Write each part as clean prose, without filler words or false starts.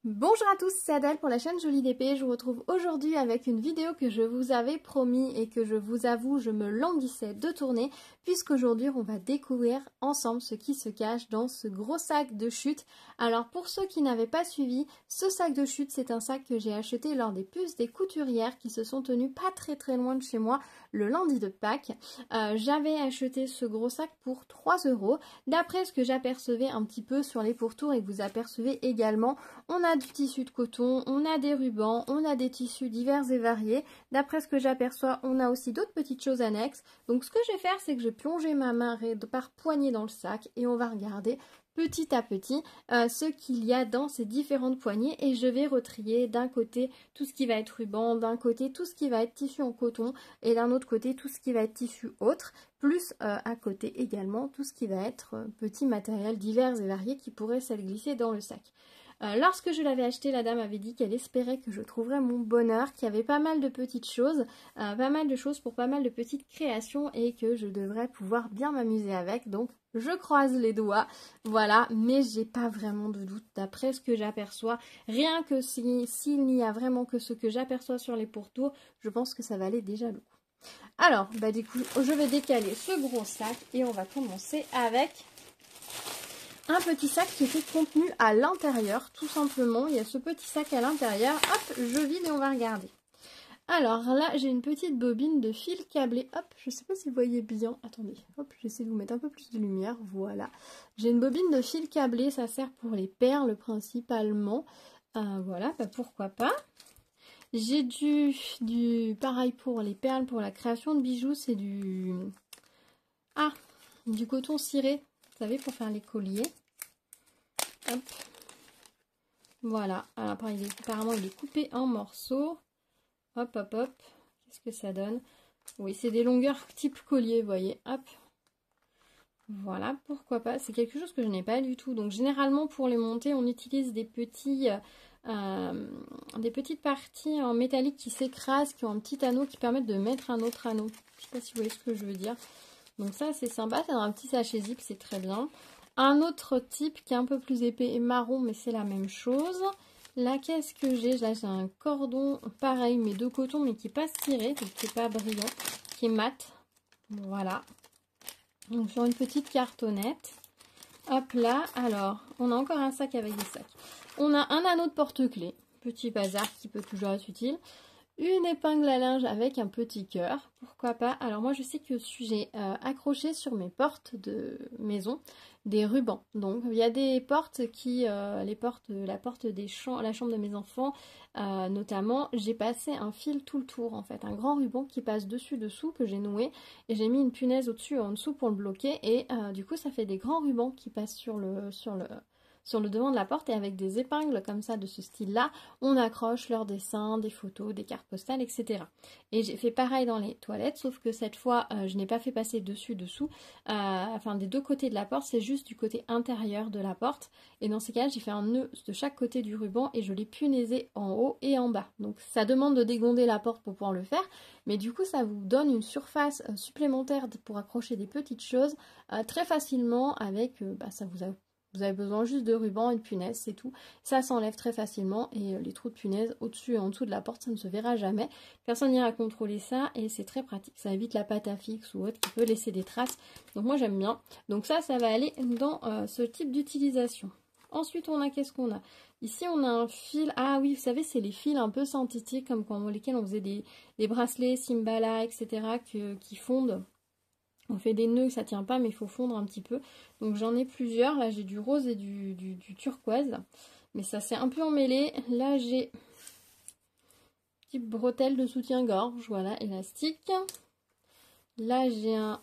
Bonjour à tous, c'est Adèle pour la chaîne Jolie d'Épée. Je vous retrouve aujourd'hui avec une vidéo que je vous avais promis et que je vous avoue, je me languissais de tourner puisqu'aujourd'hui on va découvrir ensemble ce qui se cache dans ce gros sac de chute. Alors pour ceux qui n'avaient pas suivi, ce sac de chute c'est un sac que j'ai acheté lors des puces des couturières qui se sont tenues pas très loin de chez moi le lundi de Pâques. J'avais acheté ce gros sac pour 3 €. D'après ce que j'apercevais un petit peu sur les pourtours et que vous apercevez également, on a du tissu de coton, on a des rubans, on a des tissus divers et variés. D'après ce que j'aperçois, on a aussi d'autres petites choses annexes. Donc ce que je vais faire, c'est que je vais plonger ma main par poignée dans le sac et on va regarder petit à petit ce qu'il y a dans ces différentes poignées et je vais retrier d'un côté tout ce qui va être ruban, d'un côté tout ce qui va être tissu en coton et d'un autre côté tout ce qui va être tissu autre, plus à côté également tout ce qui va être petit matériel divers et variés qui pourrait s'être glissé dans le sac. Lorsque je l'avais acheté, la dame avait dit qu'elle espérait que je trouverais mon bonheur, qu'il y avait pas mal de petites choses, pas mal de choses pour pas mal de petites créations et que je devrais pouvoir bien m'amuser avec. Donc je croise les doigts, voilà, mais j'ai pas vraiment de doute d'après ce que j'aperçois. Rien que s'il n'y a vraiment que ce que j'aperçois sur les pourtours, je pense que ça valait déjà le coup. Alors, du coup, je vais décaler ce gros sac et on va commencer avec un petit sac qui était contenu à l'intérieur, tout simplement. Il y a ce petit sac à l'intérieur. Hop, je vide et on va regarder. Alors là, j'ai une petite bobine de fil câblé. Hop, je sais pas si vous voyez bien. Attendez, hop, j'essaie de vous mettre un peu plus de lumière. Voilà. J'ai une bobine de fil câblé. Ça sert pour les perles principalement. Voilà, pourquoi pas. J'ai du pareil pour les perles, pour la création de bijoux. C'est du coton ciré. Vous savez, pour faire les colliers. Hop. Voilà. Alors, apparemment, il est coupé en morceaux. Hop, hop, hop. Qu'est-ce que ça donne? Oui, c'est des longueurs type collier, vous voyez. Hop. Voilà, pourquoi pas. C'est quelque chose que je n'ai pas du tout. Donc, généralement, pour les monter, on utilise des petites parties en métallique qui s'écrasent, qui ont un petit anneau qui permettent de mettre un autre anneau. Je ne sais pas si vous voyez ce que je veux dire. Donc, ça, c'est sympa. C'est dans un petit sachet zip, c'est très bien. Un autre type qui est un peu plus épais et marron, mais c'est la même chose. Là, qu'est-ce que j'ai? Là, j'ai un cordon pareil, mais de coton, mais qui n'est pas ciré, donc qui n'est pas brillant, qui est mat. Voilà. Donc, sur une petite cartonnette. Hop là. Alors, on a encore un sac avec des sacs. On a un anneau de porte-clés. Petit bazar qui peut toujours être utile. Une épingle à linge avec un petit cœur, pourquoi pas. Alors moi je sais que j'ai accroché sur mes portes de maison des rubans. Donc il y a des portes qui, la porte la chambre de mes enfants notamment, j'ai passé un fil tout le tour en fait, un grand ruban qui passe dessus-dessous que j'ai noué et j'ai mis une punaise au-dessus et en dessous pour le bloquer et du coup ça fait des grands rubans qui passent sur le devant de la porte et avec des épingles comme ça de ce style-là, on accroche leurs dessins, des photos, des cartes postales, etc. Et j'ai fait pareil dans les toilettes, sauf que cette fois, je n'ai pas fait passer dessus-dessous, enfin des deux côtés de la porte, c'est juste du côté intérieur de la porte. Et dans ces cas, j'ai fait un nœud de chaque côté du ruban et je l'ai punaisé en haut et en bas. Donc ça demande de dégonder la porte pour pouvoir le faire, mais du coup ça vous donne une surface supplémentaire pour accrocher des petites choses très facilement avec, vous avez besoin juste de ruban et de punaise, c'est tout. Ça s'enlève très facilement et les trous de punaise au-dessus et en dessous de la porte, ça ne se verra jamais. Personne n'ira contrôler ça et c'est très pratique. Ça évite la pâte à fixe ou autre qui peut laisser des traces. Donc moi j'aime bien. Donc ça va aller dans ce type d'utilisation. Ensuite, on a qu'est-ce qu'on a? Ici, on a un fil. Ah oui, vous savez, c'est les fils un peu synthétiques comme lesquels on faisait des bracelets, Simbala, etc. qui fondent. On fait des nœuds, ça tient pas, mais il faut fondre un petit peu. Donc j'en ai plusieurs. Là, j'ai du rose et du turquoise. Mais ça s'est un peu emmêlé. Là, j'ai petite bretelle de soutien-gorge. Voilà, élastique. Là, j'ai un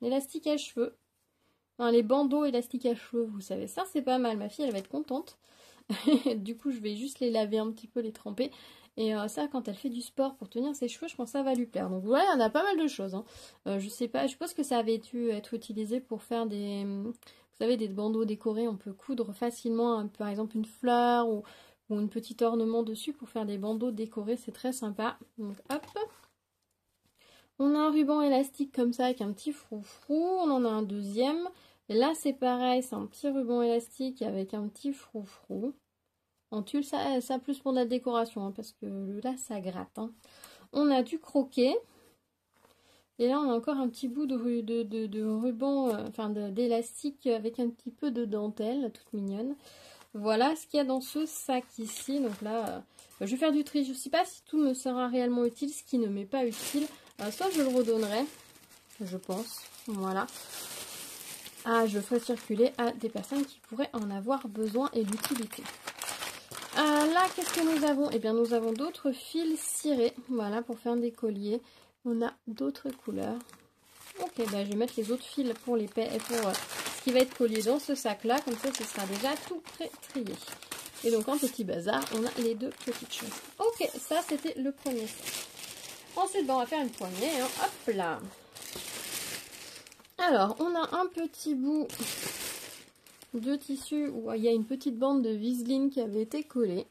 élastique à cheveux. Enfin, les bandeaux élastiques à cheveux, vous savez. Ça, c'est pas mal. Ma fille, elle va être contente. Du coup, je vais juste les laver un petit peu, les tremper. Et ça, quand elle fait du sport pour tenir ses cheveux, je pense que ça va lui plaire. Donc voilà, il y en a pas mal de choses. Hein. Je sais pas, je pense que ça avait dû être utilisé pour faire vous savez, des bandeaux décorés. On peut coudre facilement, par exemple, une fleur ou un petit ornement dessus pour faire des bandeaux décorés. C'est très sympa. Donc hop. On a un ruban élastique comme ça avec un petit froufrou. On en a un deuxième. Et là, c'est pareil, c'est un petit ruban élastique avec un petit froufrou. En tulle, ça plus pour de la décoration, hein, parce que là, ça gratte. Hein. On a du croquet. Et là, on a encore un petit bout de ruban, enfin d'élastique avec un petit peu de dentelle, toute mignonne. Voilà ce qu'il y a dans ce sac ici. Donc là, je vais faire du tri. Je ne sais pas si tout me sera réellement utile. Ce qui ne m'est pas utile, soit je le redonnerai, je pense. Voilà. Ah, je ferai circuler à des personnes qui pourraient en avoir besoin et l'utilité. Là, qu'est-ce que nous avons? Eh bien, nous avons d'autres fils cirés. Voilà, pour faire des colliers. On a d'autres couleurs. Ok, bah, je vais mettre les autres fils pour les paix et pour ce qui va être collé dans ce sac-là. Comme ça, ce sera déjà tout prêt trié. Et donc, en petit bazar, on a les deux petites choses. Ok, ça, c'était le premier sac. Ensuite, bah, on va faire une poignée. Hein. Hop là. Alors, on a un petit bout de tissu où il y a une petite bande de viseline qui avait été collée.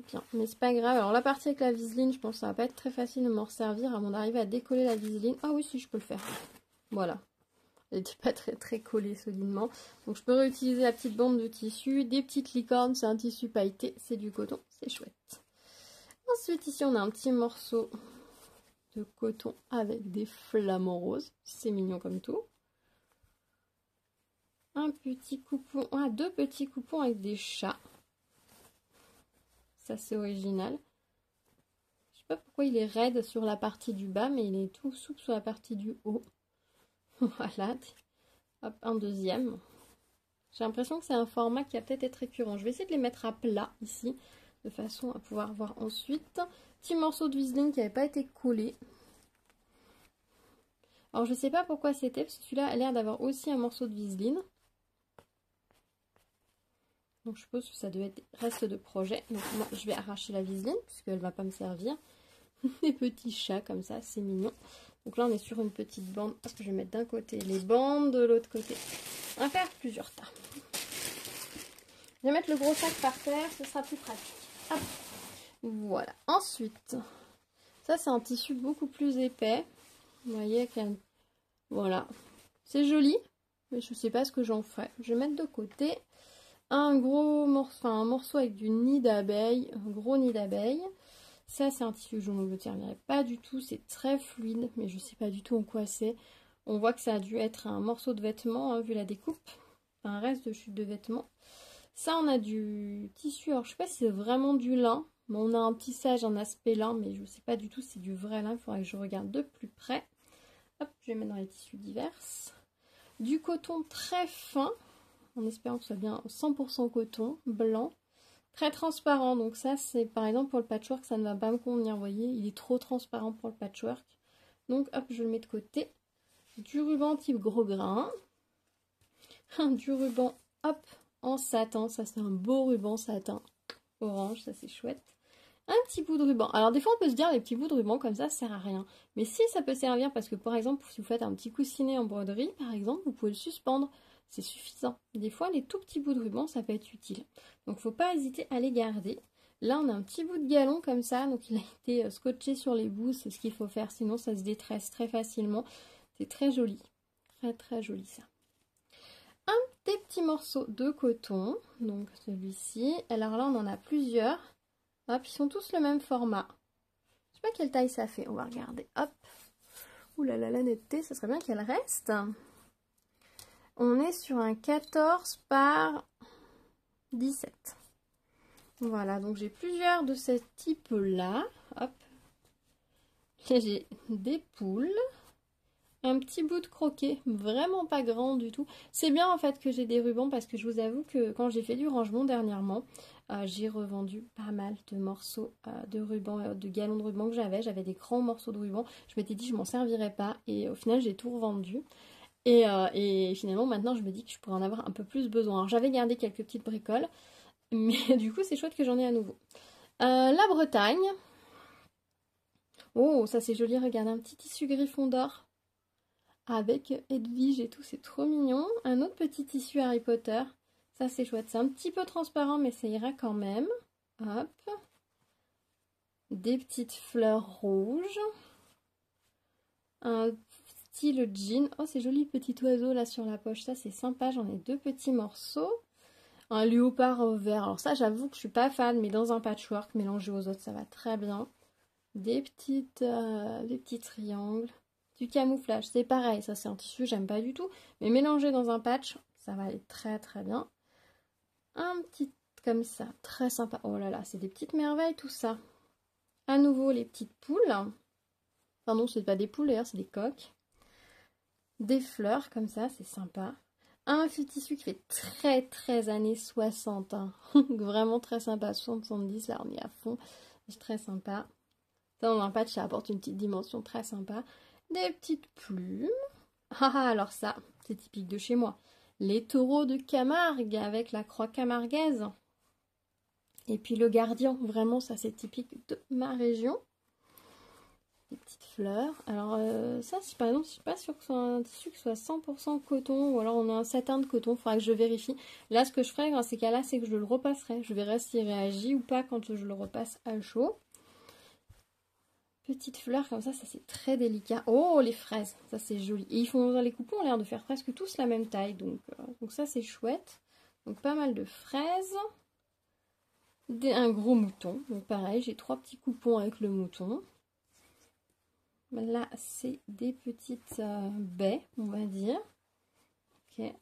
Bien, mais c'est pas grave. Alors la partie avec la viseline, je pense que ça va pas être très facile de m'en servir avant d'arriver à décoller la viseline. Ah oui, si, je peux le faire. Voilà. Elle n'était pas très collée solidement. Donc je peux réutiliser la petite bande de tissu. Des petites licornes, c'est un tissu pailleté, c'est du coton, c'est chouette. Ensuite, ici, on a un petit morceau de coton avec des flamants roses. C'est mignon comme tout. Un petit coupon, deux petits coupons avec des chats. Ça, c'est original. Je sais pas pourquoi il est raide sur la partie du bas, mais il est tout souple sur la partie du haut. Voilà. Hop, un deuxième. J'ai l'impression que c'est un format qui va peut-être être récurrent. Je vais essayer de les mettre à plat ici, de façon à pouvoir voir ensuite. Petit morceau de viseline qui n'avait pas été collé. Alors, je sais pas pourquoi c'était, parce que celui-là a l'air d'avoir aussi un morceau de viseline. Donc je suppose que ça doit être reste de projet. Donc moi je vais arracher la viseline puisqu'elle ne va pas me servir. Des petits chats comme ça, c'est mignon. Donc là on est sur une petite bande. Parce que je vais mettre d'un côté les bandes, de l'autre côté. On va faire plusieurs tas. Je vais mettre le gros sac par terre, ce sera plus pratique. Hop. Voilà. Ensuite, ça c'est un tissu beaucoup plus épais. Vous voyez qu'il y a... Voilà. C'est joli, mais je ne sais pas ce que j'en ferai. Je vais mettre de côté. Un gros morceau, un morceau avec du nid d'abeille, un gros nid d'abeille. Ça, c'est un tissu que je ne me servirai pas du tout. C'est très fluide, mais je ne sais pas du tout en quoi c'est. On voit que ça a dû être un morceau de vêtement, hein, vu la découpe. Un reste de chute de vêtements. Ça, on a du tissu. Alors, je ne sais pas si c'est vraiment du lin. Mais on a un tissage, un aspect lin, mais je ne sais pas du tout si c'est du vrai lin. Il faudrait que je regarde de plus près. Hop, je vais mettre dans les tissus divers. Du coton très fin. En espérant que ce soit bien 100% coton, blanc, très transparent. Donc ça, c'est par exemple pour le patchwork, ça ne va pas me convenir, vous voyez, il est trop transparent pour le patchwork. Donc hop, je le mets de côté. Du ruban type gros grain. Du ruban, hop, en satin. Ça, c'est un beau ruban satin orange, ça c'est chouette. Un petit bout de ruban. Alors des fois, on peut se dire, les petits bouts de ruban comme ça sert à rien. Mais si, ça peut servir parce que par exemple, si vous faites un petit coussinet en broderie, par exemple, vous pouvez le suspendre. C'est suffisant. Des fois, les tout petits bouts de ruban, ça peut être utile. Donc, il ne faut pas hésiter à les garder. Là, on a un petit bout de galon comme ça. Donc, il a été scotché sur les bouts. C'est ce qu'il faut faire. Sinon, ça se détresse très facilement. C'est très joli. Très joli, ça. Un des petits morceaux de coton. Donc, celui-ci. Alors là, on en a plusieurs. Hop, ils sont tous le même format. Je ne sais pas quelle taille ça fait. On va regarder. Hop. Ouh là là, la netteté. Ça serait bien qu'elle reste. On est sur un 14 par 17. Voilà, donc j'ai plusieurs de ce type-là. Hop. J'ai des poules. Un petit bout de croquet, vraiment pas grand du tout. C'est bien en fait que j'ai des rubans parce que je vous avoue que quand j'ai fait du rangement dernièrement, j'ai revendu pas mal de morceaux de ruban, de galons de ruban que j'avais. J'avais des grands morceaux de ruban. Je m'étais dit je m'en servirais pas et au final j'ai tout revendu. Et finalement, maintenant, je me dis que je pourrais en avoir un peu plus besoin. Alors, j'avais gardé quelques petites bricoles, mais du coup, c'est chouette que j'en ai à nouveau. La Bretagne. Oh, ça c'est joli, regardez, un petit tissu griffon d'or avec Edwige et tout, c'est trop mignon. Un autre petit tissu Harry Potter. Ça, c'est chouette. C'est un petit peu transparent, mais ça ira quand même. Hop. Des petites fleurs rouges. Un style jean. Oh, c'est joli, petit oiseau là sur la poche. Ça, c'est sympa. J'en ai deux petits morceaux. un léopard vert. Alors ça, j'avoue que je suis pas fan, mais dans un patchwork mélangé aux autres, ça va très bien. Des petits triangles. Du camouflage, c'est pareil, ça c'est un tissu, j'aime pas du tout. Mais mélangé dans un patch, ça va aller très très bien. Un petit comme ça, très sympa. Oh là là, c'est des petites merveilles tout ça. À nouveau les petites poules. Enfin non, c'est pas des poules d'ailleurs, c'est des coques. Des fleurs comme ça, c'est sympa. Un fil tissu qui fait très très années 60. Hein. Vraiment très sympa. 70, là on est à fond. C'est très sympa. Ça, dans un patch, ça apporte une petite dimension très sympa. Des petites plumes. Ah, alors ça, c'est typique de chez moi. Les taureaux de Camargue avec la croix camarguaise. Et puis le gardien, vraiment, ça c'est typique de ma région. Des petites fleurs. Alors ça, si par exemple, je suis pas sûre que ce soit un tissu qui soit 100% coton, ou alors on a un satin de coton, il faudra que je vérifie. Là, ce que je ferai dans ces cas-là, c'est que je le repasserai. Je verrai s'il réagit ou pas quand je le repasse à chaud. Petites fleurs comme ça c'est très délicat. Oh, les fraises, ça c'est joli. Et ils font, les coupons ont l'air de faire presque tous la même taille, donc ça c'est chouette. Donc pas mal de fraises. Un gros mouton, donc pareil, j'ai 3 petits coupons avec le mouton. Là, c'est des petites baies, on va dire. Ok,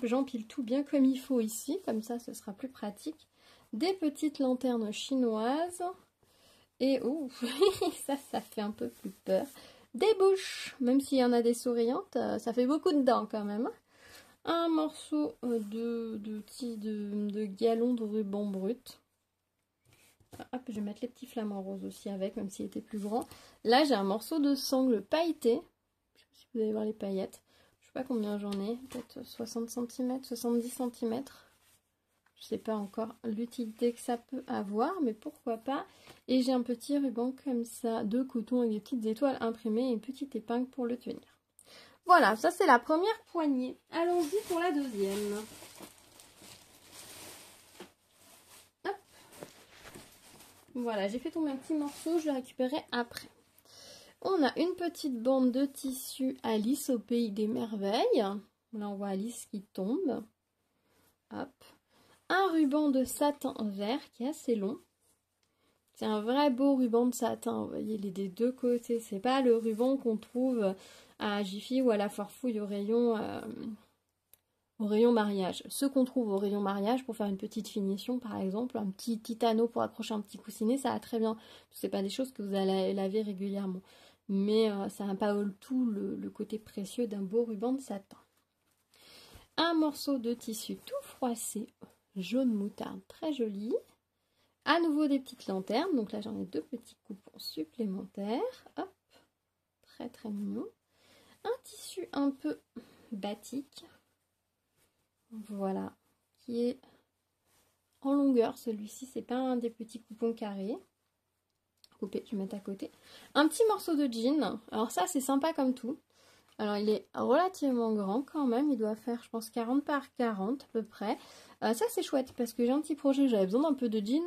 j'empile tout bien comme il faut ici, comme ça ce sera plus pratique. Des petites lanternes chinoises. Et oh, ça fait un peu plus peur. Des bouches, même s'il y en a des souriantes, ça fait beaucoup de dents quand même. Un morceau de galon de ruban brut. Hop, je vais mettre les petits flamants roses aussi avec, même s'il était plus grand. Là, j'ai un morceau de sangle pailleté. Je sais pas si vous allez voir les paillettes. Je sais pas combien j'en ai, peut-être 60 cm, 70 cm. Je sais pas encore l'utilité que ça peut avoir, mais pourquoi pas. Et j'ai un petit ruban comme ça, de coton avec des petites étoiles imprimées et une petite épingle pour le tenir. Voilà, ça c'est la première poignée. Allons-y pour la deuxième. Hop. Voilà, j'ai fait tomber un petit morceau, je le récupérerai après. On a une petite bande de tissu Alice au pays des merveilles. Là on voit Alice qui tombe. Hop. Un ruban de satin vert qui est assez long. C'est un vrai beau ruban de satin, vous voyez, il est des deux côtés. C'est pas le ruban qu'on trouve à Jiffy ou à la Farfouille au rayon mariage. Ceux qu'on trouve au rayon mariage pour faire une petite finition, par exemple, un petit titano pour accrocher un petit coussinet, ça va très bien. C'est pas des choses que vous allez laver régulièrement. Mais ça n'a pas tout le côté précieux d'un beau ruban de satin. Un morceau de tissu tout froissé, jaune moutarde, très joli. À nouveau des petites lanternes, donc là j'en ai 2 petits coupons supplémentaires. Hop, très très mignon. Un tissu un peu batik, voilà, qui est en longueur. Celui-ci, c'est pas un des petits coupons carrés. Coupé, je vais mettre à côté. Un petit morceau de jean. Alors ça, c'est sympa comme tout. Alors il est relativement grand quand même, il doit faire je pense 40 par 40 à peu près. Ça c'est chouette parce que j'ai un petit projet, j'avais besoin d'un peu de jean.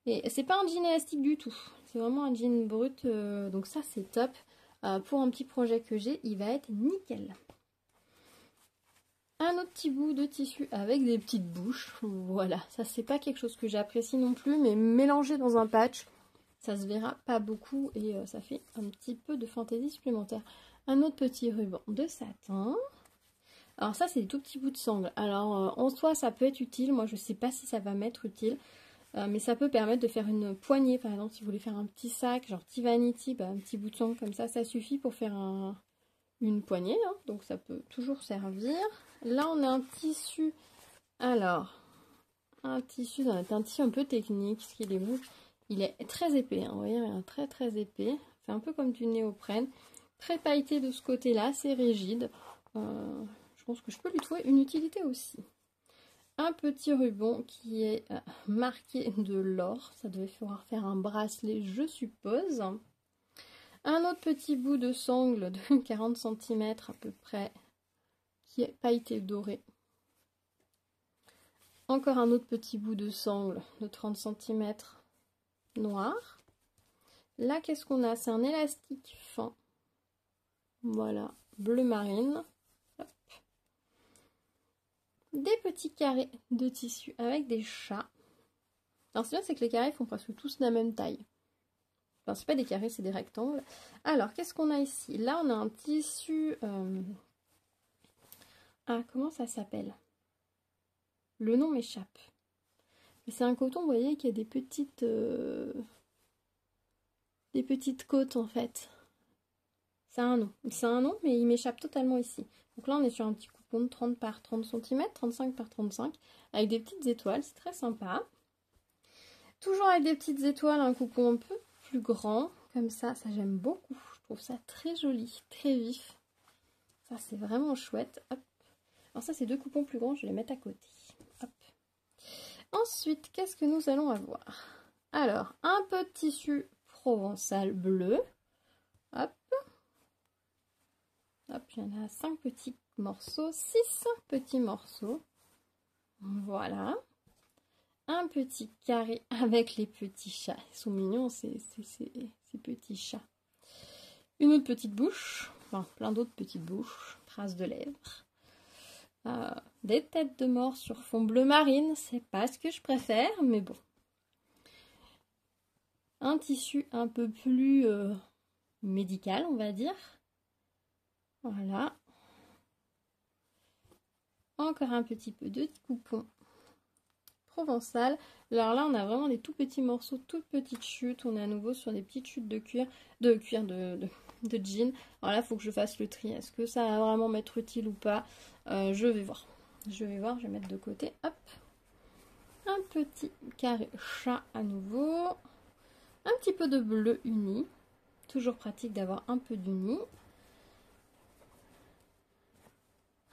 Et c'est pas un jean élastique du tout, c'est vraiment un jean brut, donc ça c'est top. Pour un petit projet que j'ai, il va être nickel. Un autre petit bout de tissu avec des petites bouches, voilà. Ça c'est pas quelque chose que j'apprécie non plus, mais mélangé dans un patch, ça se verra pas beaucoup et ça fait un petit peu de fantaisie supplémentaire. Un autre petit ruban de satin. Alors ça c'est des tout petits bouts de sangle. Alors en soi ça peut être utile, moi je sais pas si ça va m'être utile. Mais ça peut permettre de faire une poignée, par exemple, si vous voulez faire un petit sac, genre Tivanity, un petit bout de sangle comme ça suffit pour faire une poignée, hein, donc ça peut toujours servir. Là, on a un tissu, alors, un tissu, ça va être un tissu un peu technique, parce qu'il est beau, il est très épais, hein, vous voyez, il est très très épais, c'est un peu comme du néoprène, très pailleté de ce côté-là, c'est rigide, je pense que je peux lui trouver une utilité aussi. Un petit ruban qui est marqué de l'or. Ça devait pouvoir faire un bracelet, je suppose. Un autre petit bout de sangle de 40 cm à peu près, qui est pailleté doré. Encore un autre petit bout de sangle de 30 cm noir. Là, qu'est-ce qu'on a? C'est un élastique fin. Voilà, bleu marine. Hop. des petits carrés de tissu avec des chats. Alors, ce qu'il y a, c'est que les carrés font presque tous la même taille. Enfin, c'est pas des carrés, c'est des rectangles. Alors, qu'est-ce qu'on a ici? Là, on a un tissu... Ah, comment ça s'appelle? Le nom m'échappe. C'est un coton, vous voyez, qui a des petites côtes, en fait. C'est un nom. C'est un nom, mais il m'échappe totalement ici. Donc là, on est sur un petit coupon de 30 par 30 cm, 35 par 35, avec des petites étoiles. C'est très sympa. Toujours avec des petites étoiles, un coupon un peu plus grand, comme ça j'aime beaucoup. Je trouve ça très joli, très vif. Ça, c'est vraiment chouette. Hop. Alors ça, c'est deux coupons plus grands, je vais les mettre à côté. Hop. Ensuite, qu'est-ce que nous allons avoir? Alors, un peu de tissu provençal bleu. Hop. Hop, il y en a 5 petits morceaux, 6 petits morceaux. Voilà. Un petit carré avec les petits chats. Ils sont mignons, ces petits chats. Une autre petite bouche. Enfin, plein d'autres petites bouches. Traces de lèvres. Des têtes de mort sur fond bleu marine. C'est pas ce que je préfère, mais bon. Un tissu un peu plus médical, on va dire. Voilà. Encore un petit peu de coupon provençal. Alors là, on a vraiment des tout petits morceaux, toutes petites chutes. On est à nouveau sur des petites chutes de jean. Alors là, il faut que je fasse le tri. Est-ce que ça va vraiment m'être utile ou pas? Je vais voir. Je vais mettre de côté. Hop. Un petit carré chat à nouveau. Un petit peu de bleu uni. Toujours pratique d'avoir un peu d'uni.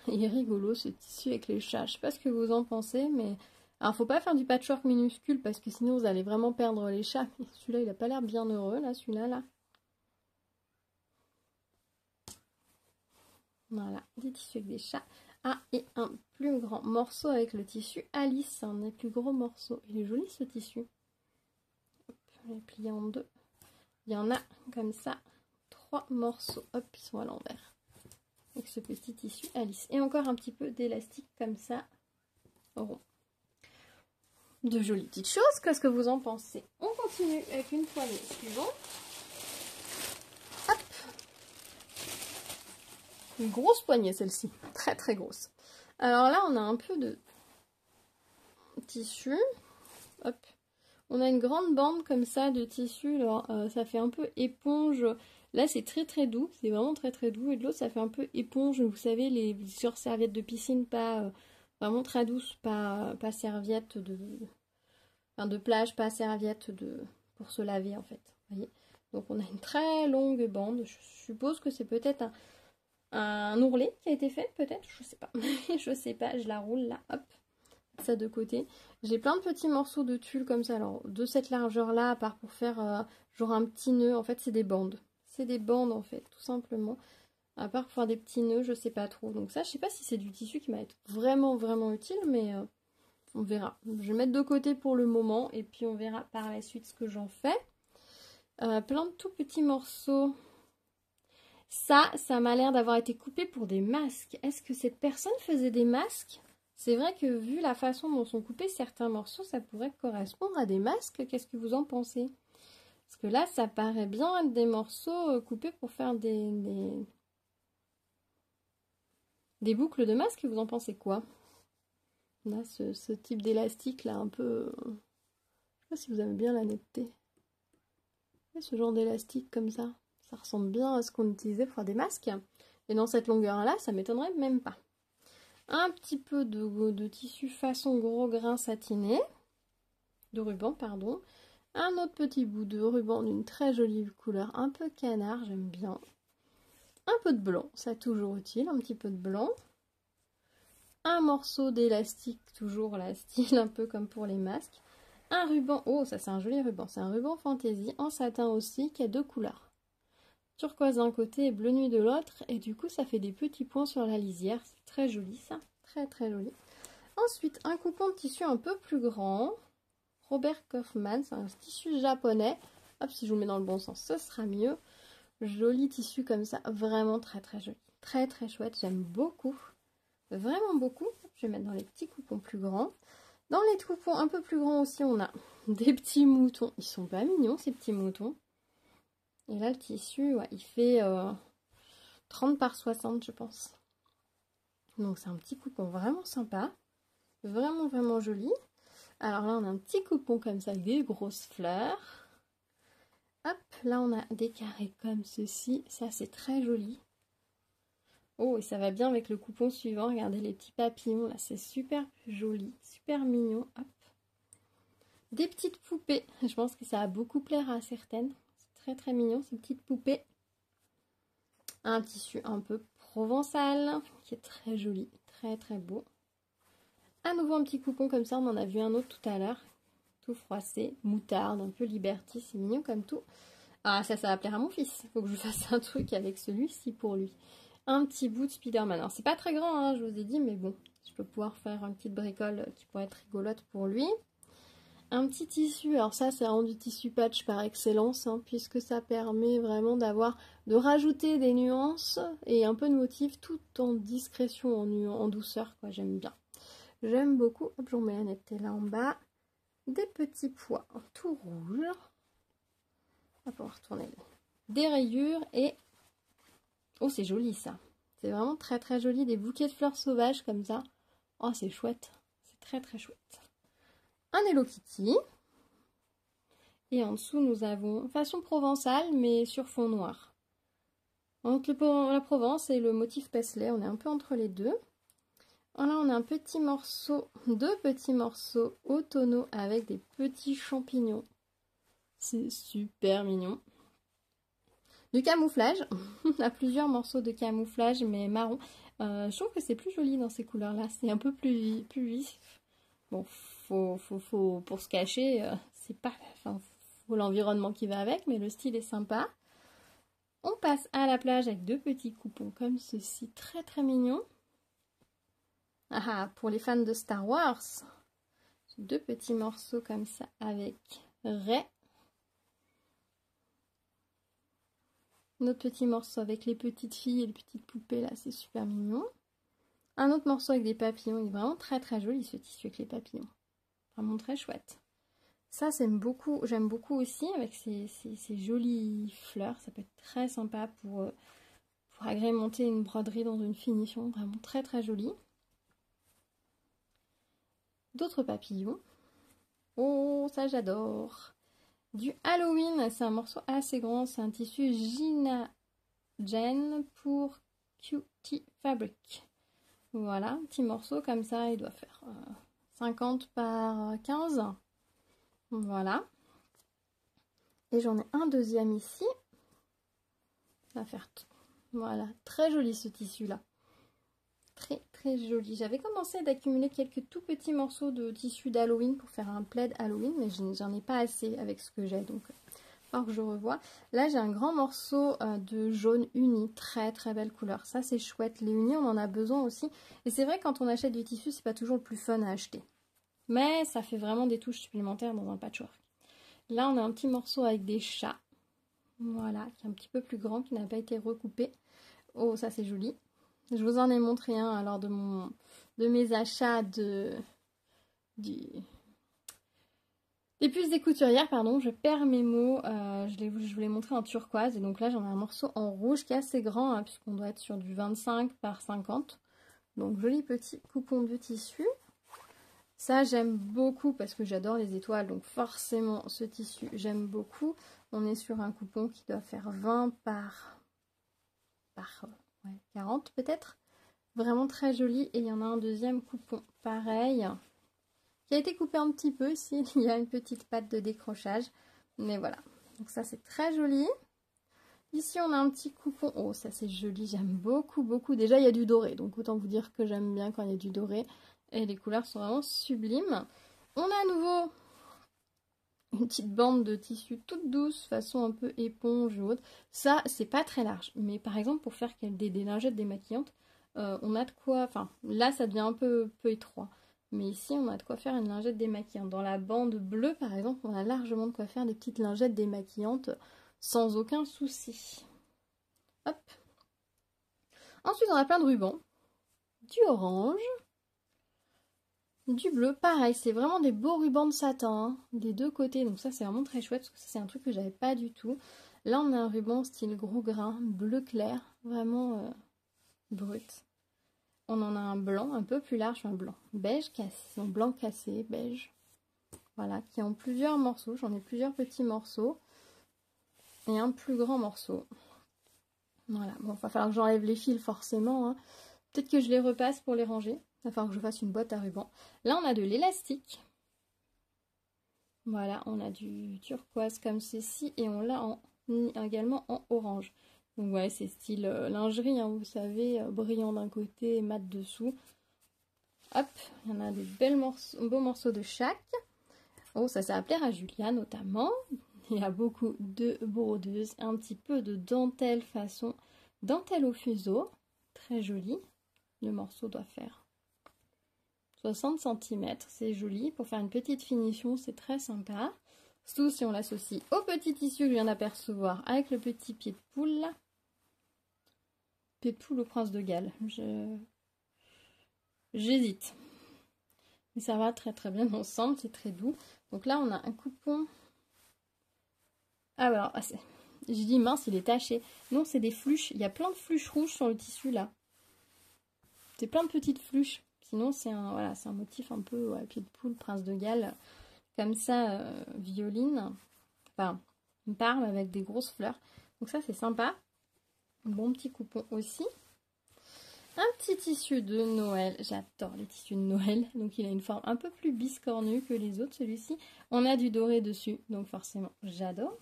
Il est rigolo ce tissu avec les chats. Je sais pas ce que vous en pensez, mais... Alors, faut pas faire du patchwork minuscule parce que sinon vous allez vraiment perdre les chats. Celui-là, il a pas l'air bien heureux, là, celui-là, là. Voilà, des tissus avec des chats. Ah, et un plus grand morceau avec le tissu Alice, un des plus gros morceaux. Il est joli ce tissu. Hop, je vais plier en deux. Il y en a comme ça, 3 morceaux. Hop, ils sont à l'envers. Avec ce petit tissu Alice. Et encore un petit peu d'élastique comme ça, rond. De jolies petites choses, qu'est-ce que vous en pensez? On continue avec une poignée suivante. Hop. Une grosse poignée celle-ci, très très grosse. Alors là, on a un peu de tissu. Hop. On a une grande bande comme ça de tissu. Alors, ça fait un peu éponge. Là, c'est très très doux. C'est vraiment très très doux. Et de l'autre, ça fait un peu éponge. Vous savez, les sur-serviettes de piscine, pas vraiment très douces, pas serviette de plage, pas serviette pour se laver en fait. Voyez, donc on a une très longue bande. Je suppose que c'est peut-être un ourlet qui a été fait, peut-être. Je sais pas. Je sais pas. Je la roule là. Hop. Ça de côté. J'ai plein de petits morceaux de tulle comme ça. Alors de cette largeur là, à part pour faire genre un petit nœud. En fait, c'est des bandes. C'est des bandes en fait, tout simplement. À part pour faire des petits nœuds, je sais pas trop. Donc ça, je sais pas si c'est du tissu qui m'a été vraiment vraiment utile, mais on verra. Je vais mettre de côté pour le moment et puis on verra par la suite ce que j'en fais. Plein de tout petits morceaux. Ça m'a l'air d'avoir été coupé pour des masques. Est-ce que cette personne faisait des masques? C'est vrai que vu la façon dont sont coupés certains morceaux, ça pourrait correspondre à des masques. Qu'est-ce que vous en pensez? Parce que là, ça paraît bien être des morceaux coupés pour faire des boucles de masques. Vous en pensez quoi? On a ce type d'élastique là un peu... Je sais pas si vous aimez bien la netteté. Ce genre d'élastique comme ça. Ça ressemble bien à ce qu'on utilisait pour faire des masques. Et dans cette longueur là, ça m'étonnerait même pas. Un petit peu de tissu façon gros grain satiné. De ruban, pardon. Un autre petit bout de ruban d'une très jolie couleur, un peu canard, j'aime bien. Un peu de blanc, ça toujours utile, un petit peu de blanc. Un morceau d'élastique, toujours la style, un peu comme pour les masques. Un ruban, oh ça c'est un joli ruban, c'est un ruban fantaisie en satin aussi qui a 2 couleurs. Turquoise d'un côté et bleu nuit de l'autre, et du coup ça fait des petits points sur la lisière, c'est très joli ça, très très joli. Ensuite un coupon de tissu un peu plus grand. Robert Kaufmann, c'est un tissu japonais. Hop, si je vous mets dans le bon sens, ce sera mieux. Joli tissu comme ça, vraiment très très joli. Très très chouette, j'aime beaucoup. Vraiment beaucoup. Je vais mettre dans les petits coupons plus grands. Dans les coupons un peu plus grands aussi, on a des petits moutons. Ils sont pas mignons, ces petits moutons. Et là, le tissu, ouais, il fait 30 par 60, je pense. Donc, c'est un petit coupon vraiment sympa. Vraiment, vraiment joli. Alors là, on a un petit coupon comme ça avec des grosses fleurs. Hop, là, on a des carrés comme ceci. Ça, c'est très joli. Oh, et ça va bien avec le coupon suivant. Regardez les petits papillons, là, c'est super joli, super mignon. Hop. Des petites poupées. Je pense que ça va beaucoup plaire à certaines. C'est très, très mignon, ces petites poupées. Un tissu un peu provençal, qui est très joli, très, très beau. À nouveau, un petit coupon comme ça. On en a vu un autre tout à l'heure. Tout froissé, moutarde, un peu Liberty. C'est mignon comme tout. Ah, ça va plaire à mon fils. Il faut que je fasse un truc avec celui-ci pour lui. Un petit bout de Spider-Man. Alors, c'est pas très grand, hein, je vous ai dit, mais bon, je peux pouvoir faire une petite bricole qui pourrait être rigolote pour lui. Un petit tissu. Alors ça, c'est vraiment du tissu patch par excellence, hein, puisque ça permet vraiment de rajouter des nuances et un peu de motifs tout en discrétion, en douceur, quoi. J'aime bien. J'aime beaucoup. Hop, je remets la netteté là en bas. Des petits pois tout rouges. On va pouvoir retourner des rayures et... Oh, c'est joli ça. C'est vraiment très très joli. Des bouquets de fleurs sauvages comme ça. Oh, c'est chouette. C'est très très chouette. Un Hello Kitty. Et en dessous, nous avons façon provençale, mais sur fond noir. Entre la Provence et le motif Paisley, on est un peu entre les deux. Là, on a un petit morceau, deux petits morceaux automnaux avec des petits champignons. C'est super mignon. Du camouflage, on a plusieurs morceaux de camouflage mais marron. Je trouve que c'est plus joli dans ces couleurs-là, c'est un peu plus vif. Bon, pour se cacher, c'est pas, enfin, faut l'environnement qui va avec, mais le style est sympa. On passe à la plage avec deux petits coupons comme ceci, très très mignons. Ah, pour les fans de Star Wars, deux petits morceaux comme ça avec Rey. Notre petit morceau avec les petites filles et les petites poupées, là, c'est super mignon. Un autre morceau avec des papillons, il est vraiment très très joli ce tissu avec les papillons. Vraiment très chouette. Ça, j'aime beaucoup aussi avec ces jolies fleurs. Ça peut être très sympa pour agrémenter une broderie dans une finition vraiment très très jolie. D'autres papillons. Oh, ça j'adore. Du Halloween, c'est un morceau assez grand, c'est un tissu Gina Jen pour Cutie Fabric. Voilà, un petit morceau comme ça, il doit faire 50 par 15. Voilà. Et j'en ai un deuxième ici. Ça va faire tout. Voilà, très joli ce tissu-là. Très très joli. J'avais commencé d'accumuler quelques tout petits morceaux de tissu d'Halloween pour faire un plaid Halloween, mais j'en ai pas assez avec ce que j'ai, donc alors que je revois. Là j'ai un grand morceau de jaune uni, très très belle couleur. Ça c'est chouette. Les unis on en a besoin aussi. Et c'est vrai quand on achète du tissu c'est pas toujours le plus fun à acheter. Mais ça fait vraiment des touches supplémentaires dans un patchwork. Là on a un petit morceau avec des chats. Voilà, qui est un petit peu plus grand, qui n'a pas été recoupé. Oh ça c'est joli. Je vous en ai montré un lors de mes achats des puces des couturières, pardon, je perds mes mots, je vous l'ai montré en turquoise, et donc là j'en ai un morceau en rouge qui est assez grand, hein, puisqu'on doit être sur du 25 par 50. Donc joli petit coupon de tissu. Ça j'aime beaucoup parce que j'adore les étoiles, donc forcément ce tissu j'aime beaucoup. On est sur un coupon qui doit faire 20 par 40 peut-être. Vraiment très joli. Et il y en a un deuxième coupon pareil qui a été coupé un petit peu ici. Il y a une petite patte de décrochage. Mais voilà. Donc ça c'est très joli. Ici on a un petit coupon. Oh ça c'est joli. J'aime beaucoup beaucoup. Déjà il y a du doré. Donc autant vous dire que j'aime bien quand il y a du doré. Et les couleurs sont vraiment sublimes. On a à nouveau une petite bande de tissu toute douce, façon un peu éponge ou autre. Ça, c'est pas très large. Mais par exemple, pour faire des lingettes démaquillantes, on a de quoi... Enfin, là, ça devient un peu étroit. Mais ici, on a de quoi faire une lingette démaquillante. Dans la bande bleue, par exemple, on a largement de quoi faire des petites lingettes démaquillantes sans aucun souci. Hop. Ensuite, on a plein de rubans. Du orange. du bleu. Pareil, c'est vraiment des beaux rubans de satin, hein, des deux côtés. Donc ça, c'est vraiment très chouette, parce que ça, c'est un truc que j'avais pas du tout. Là, on a un ruban style gros grain, bleu clair, vraiment brut. On en a un blanc un peu plus large, un blanc beige cassé, un blanc cassé, beige. Voilà, qui est en plusieurs morceaux. J'en ai plusieurs petits morceaux. Et un plus grand morceau. Voilà, bon, il va falloir que j'enlève les fils forcément, hein. Peut-être que je les repasse pour les ranger. Il va falloir que je fasse une boîte à ruban. Là, on a de l'élastique. Voilà, on a du turquoise comme ceci et on l'a également en orange. Donc ouais, c'est style lingerie, hein, vous savez, brillant d'un côté et mat dessous. Hop, il y en a des beaux morceaux de chaque. Oh, ça va plaire à Julia notamment. Il y a beaucoup de brodeuses, un petit peu de dentelle façon dentelle au fuseau. Très joli. Le morceau doit faire 60 cm, c'est joli. Pour faire une petite finition, c'est très sympa. Surtout si on l'associe au petit tissu que je viens d'apercevoir avec le petit pied de poule là. Pied de poule au prince de Galles. J'hésite. Mais ça va très très bien ensemble, c'est très doux. Donc là, on a un coupon. Ah alors, j'ai dit mince, il est taché. Non, c'est des fluches. Il y a plein de fluches rouges sur le tissu là. C'est plein de petites fluches. Sinon, c'est un, voilà, c'est un motif un peu pied de poule, prince de Galles, comme ça, violine. Enfin, une parme avec des grosses fleurs. Donc ça, c'est sympa. Un bon petit coupon aussi. Un petit tissu de Noël. J'adore les tissus de Noël. Donc il a une forme un peu plus biscornue que les autres, celui-ci. On a du doré dessus, donc forcément, j'adore.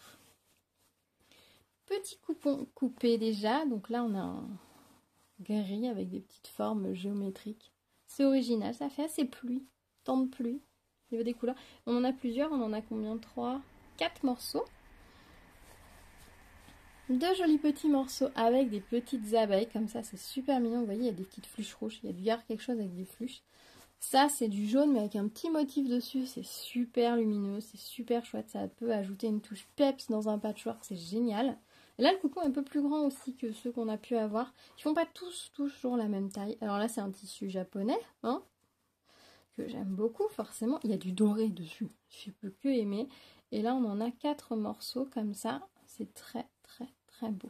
Petit coupon coupé déjà. Donc là, on a un gris avec des petites formes géométriques. C'est original, ça fait assez pluie, temps de pluie. Au niveau des couleurs, on en a plusieurs, on en a combien? 3, 4 morceaux. Deux jolis petits morceaux avec des petites abeilles, comme ça, c'est super mignon. Vous voyez, il y a des petites fluches rouges, il y a dû y avoir quelque chose avec des fluches. Ça, c'est du jaune, mais avec un petit motif dessus, c'est super lumineux, c'est super chouette. Ça peut ajouter une touche peps dans un patchwork, c'est génial. Et là, le coupon est un peu plus grand aussi que ceux qu'on a pu avoir. Ils font pas tous toujours la même taille. Alors là, c'est un tissu japonais, hein, que j'aime beaucoup, forcément. Il y a du doré dessus, je peux que aimer. Et là, on en a 4 morceaux comme ça. C'est très, très, très beau.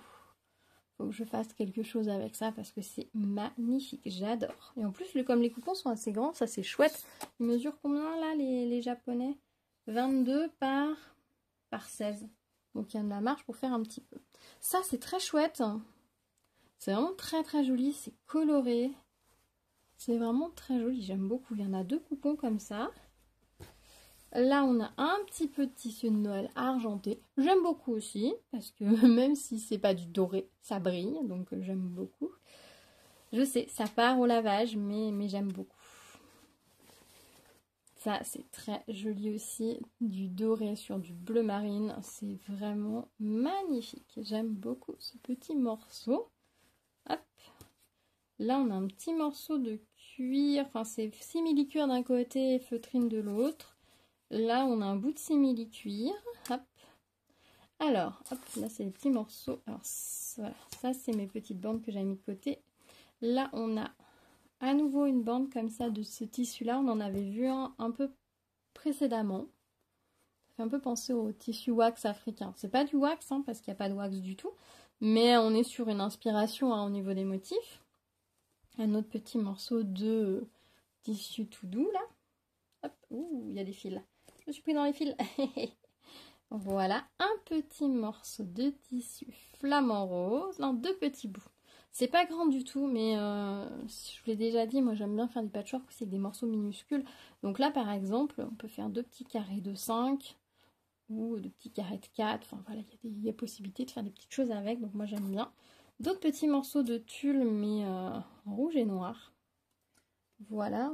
Faut que je fasse quelque chose avec ça parce que c'est magnifique, j'adore. Et en plus, comme les coupons sont assez grands, ça c'est chouette. Ils mesurent combien là les japonais? 22 par 16. Donc il y a de la marge pour faire un petit peu. Ça c'est très chouette. C'est vraiment très très joli, c'est coloré. C'est vraiment très joli, j'aime beaucoup. Il y en a 2 coupons comme ça. Là, on a un petit peu de tissu de Noël argenté. J'aime beaucoup aussi, parce que même si c'est pas du doré, ça brille, donc j'aime beaucoup. Je sais, ça part au lavage, mais j'aime beaucoup. Ça, c'est très joli aussi. Du doré sur du bleu marine, c'est vraiment magnifique. J'aime beaucoup ce petit morceau. Hop. Là, on a un petit morceau de cuir. Enfin, c'est simili-cuir d'un côté et feutrine de l'autre. Là, on a un bout de simili-cuir. Hop. Alors, hop, là, c'est les petits morceaux. Alors, voilà, ça, c'est mes petites bandes que j'ai mis de côté. Là, on a à nouveau une bande comme ça de ce tissu-là. On en avait vu un peu précédemment. Ça fait un peu penser au tissu wax africain. C'est pas du wax, hein, parce qu'il n'y a pas de wax du tout. Mais on est sur une inspiration au niveau des motifs. Un autre petit morceau de tissu tout doux, là. Hop, ouh, il y a des fils. Je me suis pris dans les fils. Voilà, un petit morceau de tissu flamant rose. Non, 2 petits bouts. C'est pas grand du tout, mais je vous l'ai déjà dit, moi j'aime bien faire du patchwork aussi avec des morceaux minuscules. Donc là, par exemple, on peut faire 2 petits carrés de 5 ou 2 petits carrés de 4. Enfin voilà, il y a possibilité de faire des petites choses avec, donc moi j'aime bien. D'autres petits morceaux de tulle, mais rouge et noir. Voilà.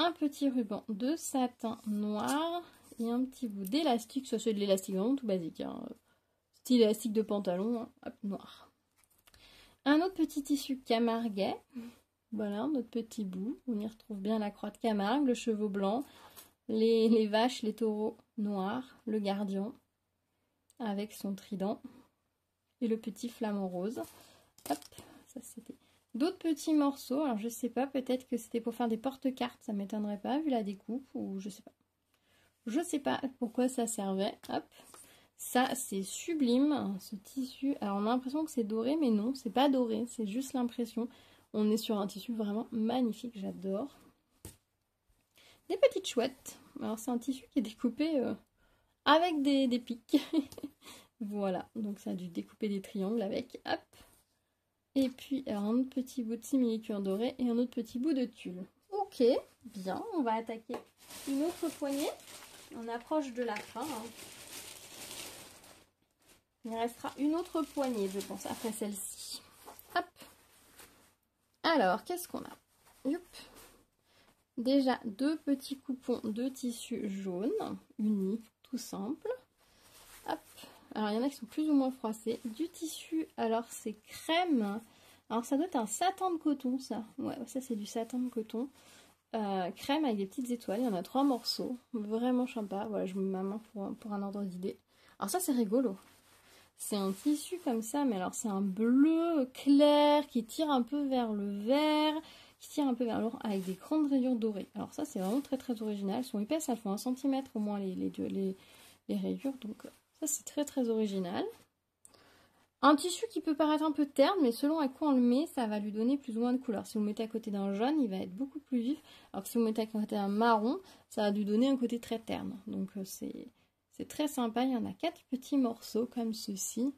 Un petit ruban de satin noir et un petit bout d'élastique. Ça c'est de l'élastique vraiment tout basique, hein. Style élastique de pantalon, hein. Hop, noir. Un autre petit tissu camarguais. Voilà, notre petit bout. On y retrouve bien la croix de Camargue, le cheveu blanc, les vaches, les taureaux noirs, le gardien avec son trident et le petit flamant rose. Hop, ça c'était D'autres petits morceaux, alors je sais pas, peut-être que c'était pour faire des porte-cartes, ça m'étonnerait pas vu la découpe, ou je sais pas. Je sais pas pourquoi ça servait. Hop. Ça, c'est sublime, ce tissu. Alors, on a l'impression que c'est doré, mais non, c'est pas doré, c'est juste l'impression. On est sur un tissu vraiment magnifique, j'adore. Des petites chouettes. Alors, c'est un tissu qui est découpé avec des pics. Voilà, donc ça a dû découper des triangles avec. Hop. Et puis, alors, un autre petit bout de simili-cuir doré et un autre petit bout de tulle. Ok, bien, on va attaquer une autre poignée. On approche de la fin. Hein. Il restera une autre poignée, je pense, après celle-ci. Hop. Alors, qu'est-ce qu'on a? Youp. Déjà, deux petits coupons de tissu jaune, unis, tout simple. Hop. Alors, il y en a qui sont plus ou moins froissés. Du tissu, alors c'est crème. Alors, ça doit être un satin de coton, ça. Ouais, ça, c'est du satin de coton. Crème avec des petites étoiles. Il y en a 3 morceaux. Vraiment sympa. Voilà, je mets ma main pour un ordre d'idée. Alors, ça, c'est rigolo. C'est un tissu comme ça, mais alors c'est un bleu clair qui tire un peu vers le vert, qui tire un peu vers l'or avec des grandes rayures dorées. Alors ça, c'est vraiment très très original. Elles sont épaisses, elles font 1 cm au moins les rayures, donc ça c'est très très original. Un tissu qui peut paraître un peu terne, mais selon à quoi on le met, ça va lui donner plus ou moins de couleur. Si vous le mettez à côté d'un jaune, il va être beaucoup plus vif, alors que si vous le mettez à côté d'un marron, ça va lui donner un côté très terne. Donc c'est très sympa, il y en a 4 petits morceaux comme ceci,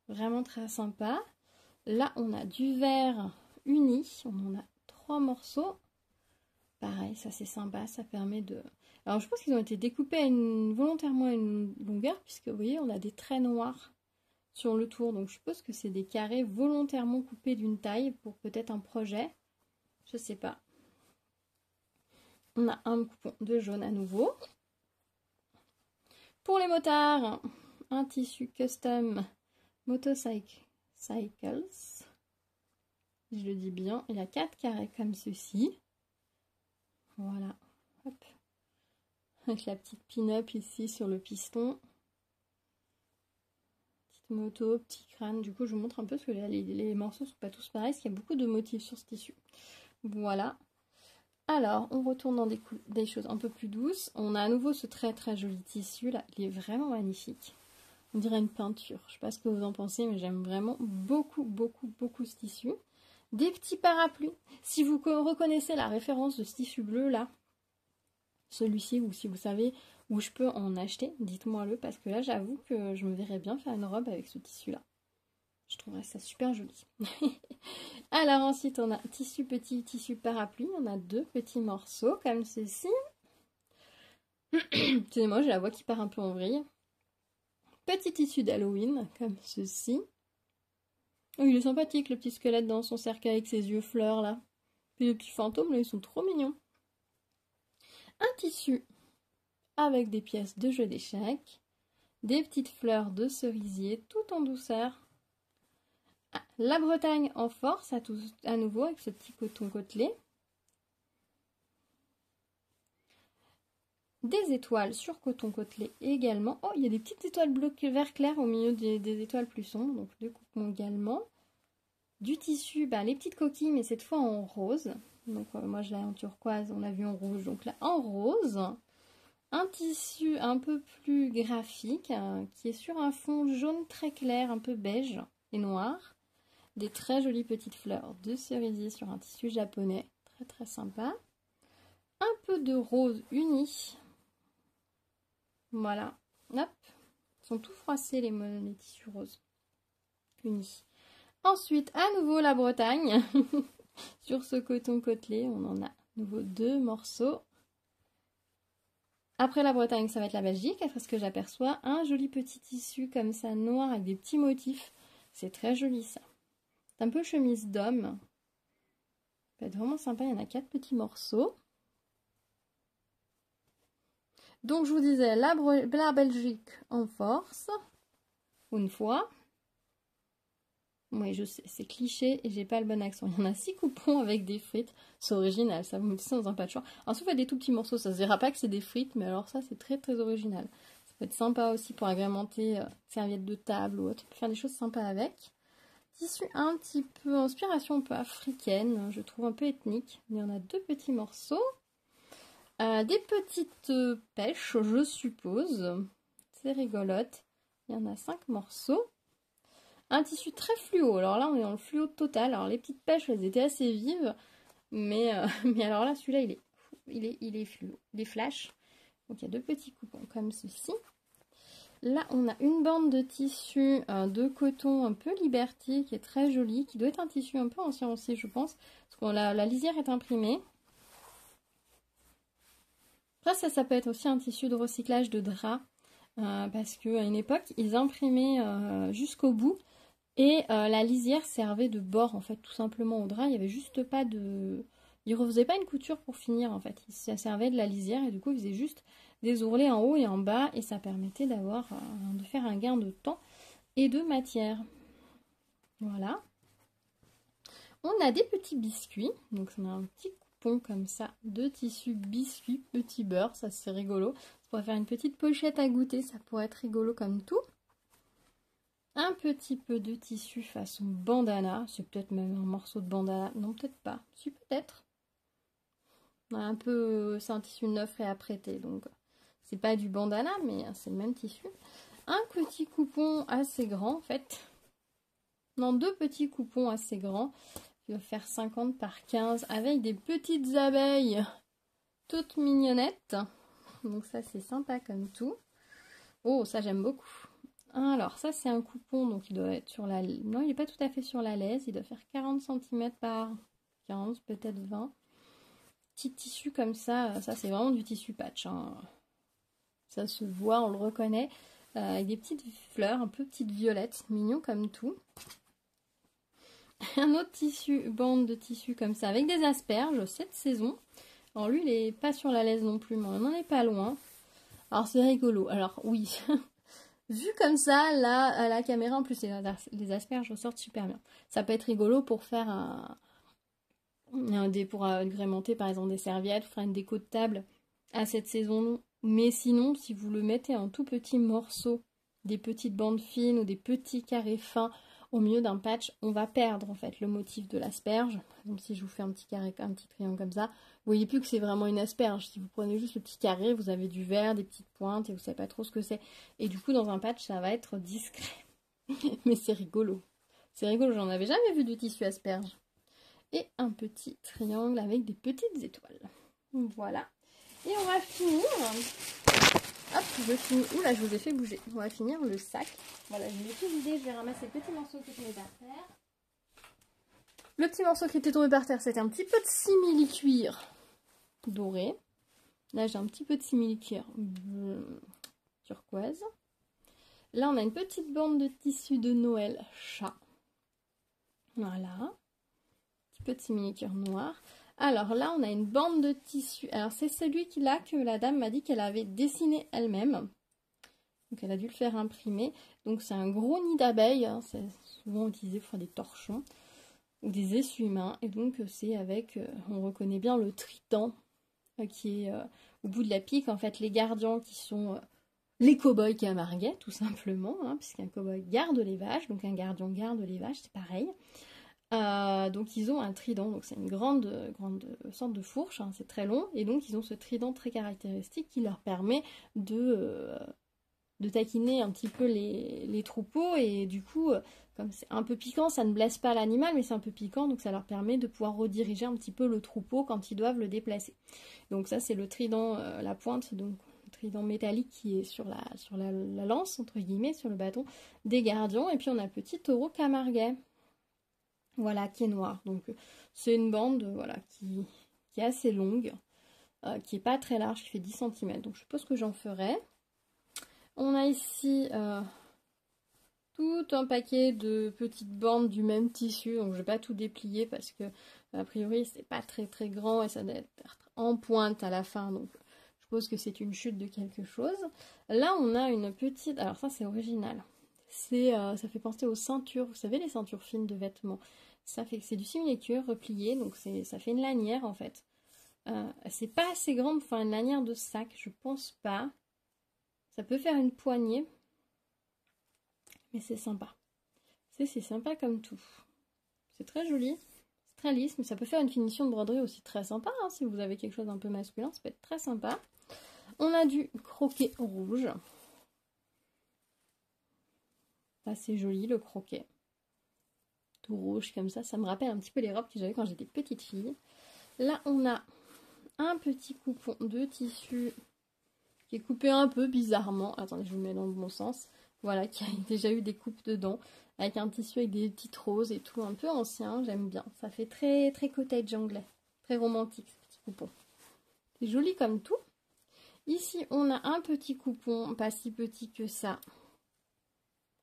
vraiment très sympa. Là, on a du vert uni, on en a 3 morceaux. Pareil, ça c'est sympa, ça permet de... Alors je pense qu'ils ont été découpés volontairement à une longueur, puisque vous voyez, on a des traits noirs sur le tour. Donc je suppose que c'est des carrés volontairement coupés d'une taille pour peut-être un projet. Je sais pas. On a un coupon de jaune à nouveau. Pour les motards, un tissu custom motocycles. Je le dis bien. Il y a 4 carrés comme ceci. Voilà. Hop. Avec la petite pin-up ici sur le piston. Petite moto, petit crâne. Du coup, je vous montre un peu parce que les morceaux ne sont pas tous pareils. Parce qu'il y a beaucoup de motifs sur ce tissu. Voilà. Alors, on retourne dans des choses un peu plus douces. On a à nouveau ce très très joli tissu là. Il est vraiment magnifique. On dirait une peinture. Je ne sais pas ce que vous en pensez, mais j'aime vraiment beaucoup, beaucoup, beaucoup ce tissu. Des petits parapluies. Si vous reconnaissez la référence de ce tissu bleu là, celui-ci, ou si vous savez où je peux en acheter, dites-moi le, parce que là, j'avoue que je me verrais bien faire une robe avec ce tissu-là. Je trouverais ça super joli. Alors ensuite, on a petit tissu parapluie. On a 2 petits morceaux comme ceci. Excusez-moi, j'ai la voix qui part un peu en vrille. Petit tissu d'Halloween comme ceci. Oh, il est sympathique, le petit squelette dans son cercueil avec ses yeux fleurs là. Puis les petits fantômes là, ils sont trop mignons. Un tissu avec des pièces de jeu d'échecs. Des petites fleurs de cerisier tout en douceur. La Bretagne en force à nouveau avec ce petit coton côtelé. Des étoiles sur coton côtelé également. Oh, il y a des petites étoiles bleues vert clair au milieu des étoiles plus sombres. Donc 2 coupons également. Du tissu, les petites coquilles, mais cette fois en rose. Donc moi je l'ai en turquoise, on l'a vu en rouge. Donc là en rose. Un tissu un peu plus graphique qui est sur un fond jaune très clair, un peu beige et noir. Des très jolies petites fleurs de cerisier sur un tissu japonais, très très sympa. Un peu de rose uni. Voilà, hop. Ils sont tout froissés les tissus roses unis. Ensuite, à nouveau la Bretagne. Sur ce coton côtelé, on en a à nouveau 2 morceaux. Après la Bretagne, ça va être la Belgique, après ce que j'aperçois. Un joli petit tissu comme ça, noir, avec des petits motifs. C'est très joli ça. C'est un peu chemise d'homme. Ça va être vraiment sympa, il y en a 4 petits morceaux. Donc je vous disais, la Belgique en force. Une fois. Oui, je sais, c'est cliché et j'ai pas le bon accent. Il y en a 6 coupons avec des frites. C'est original, ça vous mettez ça dans un patchwork. Alors, si vous faites des tout petits morceaux, ça se verra pas que c'est des frites, mais alors ça, c'est très très original. Ça peut être sympa aussi pour agrémenter serviette de table ou autre. Tu peux faire des choses sympas avec. Tissu un petit peu, inspiration un peu africaine, je trouve un peu ethnique. Il y en a 2 petits morceaux. Des petites pêches, je suppose. C'est rigolote. Il y en a 5 morceaux. Un tissu très fluo. Alors là, on est dans le fluo total. Alors les petites pêches, elles étaient assez vives. Mais alors là, celui-là, il est fluo. Il est flash. Donc il y a 2 petits coupons comme ceci. Là, on a une bande de tissu de coton un peu Liberty qui est très jolie, qui doit être un tissu un peu ancien aussi, je pense, parce que la lisière est imprimée. Après, ça peut être aussi un tissu de recyclage de drap, parce qu'à une époque, ils imprimaient jusqu'au bout, et la lisière servait de bord, en fait, tout simplement au drap. Il n'y avait juste pas de... Ils ne refaisaient pas une couture pour finir, en fait. Ça servait de la lisière, et du coup, ils faisaient juste des ourlets en haut et en bas, et ça permettait de faire un gain de temps et de matière. Voilà. On a des petits biscuits, donc on a un petit coupon comme ça de tissu biscuit petit beurre, ça c'est rigolo. Ça pourrait faire une petite pochette à goûter, ça pourrait être rigolo comme tout. Un petit peu de tissu façon bandana, c'est peut-être même un morceau de bandana, non peut-être pas, si peut-être. Un peu, c'est un tissu neuf et apprêté, donc c'est pas du bandana, mais c'est le même tissu. Un petit coupon assez grand en fait. Non, 2 petits coupons assez grands. Qui va faire 50 par 15 avec des petites abeilles toutes mignonnettes. Donc ça c'est sympa comme tout. Oh, ça j'aime beaucoup. Alors ça c'est un coupon, donc il doit être sur la... Non, il n'est pas tout à fait sur la laisse. Il doit faire 40 cm par 15, peut-être 20. Petit tissu comme ça c'est vraiment du tissu patch. Hein. Ça se voit, on le reconnaît. Avec des petites fleurs, un peu petites violettes, mignon comme tout. Un autre tissu, bande de tissu comme ça, avec des asperges, cette saison. Alors lui, il est pas sur la laisse non plus, mais on n'en est pas loin. Alors c'est rigolo. Alors oui, vu comme ça, là, à la caméra, en plus, les asperges ressortent super bien. Ça peut être rigolo pour faire pour agrémenter par exemple des serviettes, faire une déco de table à cette saison. Mais sinon, si vous le mettez en tout petits morceaux, des petites bandes fines ou des petits carrés fins au milieu d'un patch, on va perdre en fait le motif de l'asperge. Par exemple, si je vous fais un petit carré, un petit triangle comme ça, vous voyez plus que c'est vraiment une asperge. Si vous prenez juste le petit carré, vous avez du vert, des petites pointes et vous savez pas trop ce que c'est. Et du coup, dans un patch, ça va être discret. Mais c'est rigolo. C'est rigolo, j'en avais jamais vu de tissu asperge. Et un petit triangle avec des petites étoiles. Voilà. Et on va finir. Hop, je finis. Oula, je vous ai fait bouger. On va finir le sac. Voilà, je l'ai tout vidé. Je vais ramasser le petit morceau qui est tombé par terre. Le petit morceau qui était tombé par terre, c'était un petit peu de simili-cuir doré. Là, j'ai un petit peu de simili-cuir turquoise. Là, on a une petite bande de tissu de Noël chat. Voilà. Un petit peu de simili-cuir noir. Alors là, on a une bande de tissu. Alors, c'est celui-là que la dame m'a dit qu'elle avait dessiné elle-même. Donc, elle a dû le faire imprimer. Donc, c'est un gros nid d'abeilles. Hein. C'est souvent utilisé pour faire des torchons ou des essuie-mains. Et donc, c'est avec, on reconnaît bien le trident qui est au bout de la pique. En fait, les gardiens qui sont les cow-boys camarguais, tout simplement. Hein, puisqu'un cow-boy garde les vaches. Donc, un gardien garde les vaches, c'est pareil. Donc ils ont un trident, donc c'est une grande sorte de fourche, hein, c'est très long, et donc ils ont ce trident très caractéristique qui leur permet de taquiner un petit peu les troupeaux, et du coup, comme c'est un peu piquant, ça ne blesse pas l'animal, mais c'est un peu piquant, donc ça leur permet de pouvoir rediriger un petit peu le troupeau quand ils doivent le déplacer. Donc ça c'est le trident, la pointe, donc le trident métallique qui est sur la lance, entre guillemets, sur le bâton des gardiens, et puis on a le petit taureau camarguais. Voilà, qui est noir. Donc c'est une bande voilà, qui est assez longue, qui n'est pas très large, qui fait 10 cm. Donc je suppose que j'en ferai. On a ici tout un paquet de petites bandes du même tissu. Donc je ne vais pas tout déplier parce que a priori c'est pas très très grand et ça doit être en pointe à la fin. Donc je suppose que c'est une chute de quelque chose. Là on a une petite... Alors ça c'est original. Ça fait penser aux ceintures. Vous savez les ceintures fines de vêtements. Ça fait que c'est du simili-cuir replié, donc ça fait une lanière en fait. C'est pas assez grande pour faire une lanière de sac, je pense pas. Ça peut faire une poignée, mais c'est sympa. C'est sympa comme tout. C'est très joli. C'est très lisse, mais ça peut faire une finition de broderie aussi très sympa. Hein, si vous avez quelque chose d'un peu masculin, ça peut être très sympa. On a du croquet rouge. C'est joli le croquet. Tout rouge comme ça me rappelle un petit peu les robes que j'avais quand j'étais petite fille. Là, on a un petit coupon de tissu qui est coupé un peu bizarrement. Attendez, je vous mets dans le bon sens. Voilà, qui a déjà eu des coupes dedans, avec un tissu avec des petites roses et tout, un peu ancien, j'aime bien. Ça fait très très cottage anglais, très romantique ce petit coupon. C'est joli comme tout. Ici, on a un petit coupon, pas si petit que ça,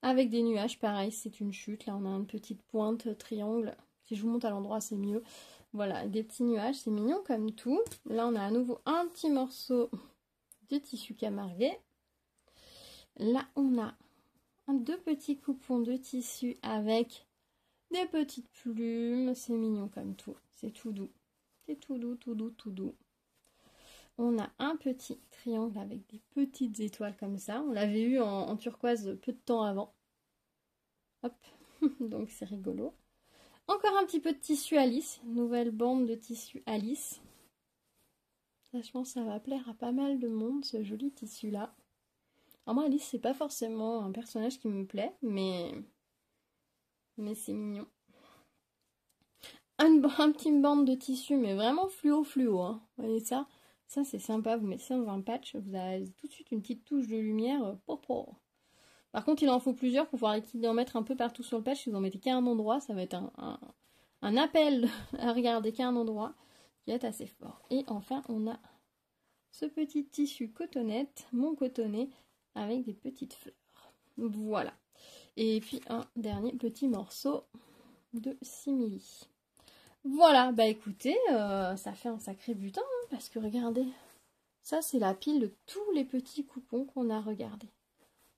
avec des nuages, pareil, c'est une chute. Là, on a une petite pointe triangle. Si je vous monte à l'endroit, c'est mieux. Voilà, des petits nuages, c'est mignon comme tout. Là, on a à nouveau un petit morceau de tissu camarguais. Là, on a deux petits coupons de tissu avec des petites plumes. C'est mignon comme tout. C'est tout doux. C'est tout doux, tout doux, tout doux. On a un petit triangle avec des petites étoiles comme ça. On l'avait eu en turquoise peu de temps avant. Hop, donc c'est rigolo. Encore un petit peu de tissu Alice. Nouvelle bande de tissu Alice. Franchement, ça va plaire à pas mal de monde, ce joli tissu-là. Alors moi, Alice, c'est pas forcément un personnage qui me plaît, mais c'est mignon. Un petit bande de tissu, mais vraiment fluo. Hein. Vous voyez ça? Ça, c'est sympa. Vous mettez ça dans un patch, vous avez tout de suite une petite touche de lumière. Par contre, il en faut plusieurs pour pouvoir en mettre un peu partout sur le patch. Si vous en mettez qu'à un endroit, ça va être un appel à regarder qu'à un endroit qui est assez fort. Et enfin, on a ce petit tissu cotonnette, mon cotonnet, avec des petites fleurs. Voilà. Et puis un dernier petit morceau de simili. Voilà, bah écoutez, ça fait un sacré butin, hein, parce que regardez, ça c'est la pile de tous les petits coupons qu'on a regardés.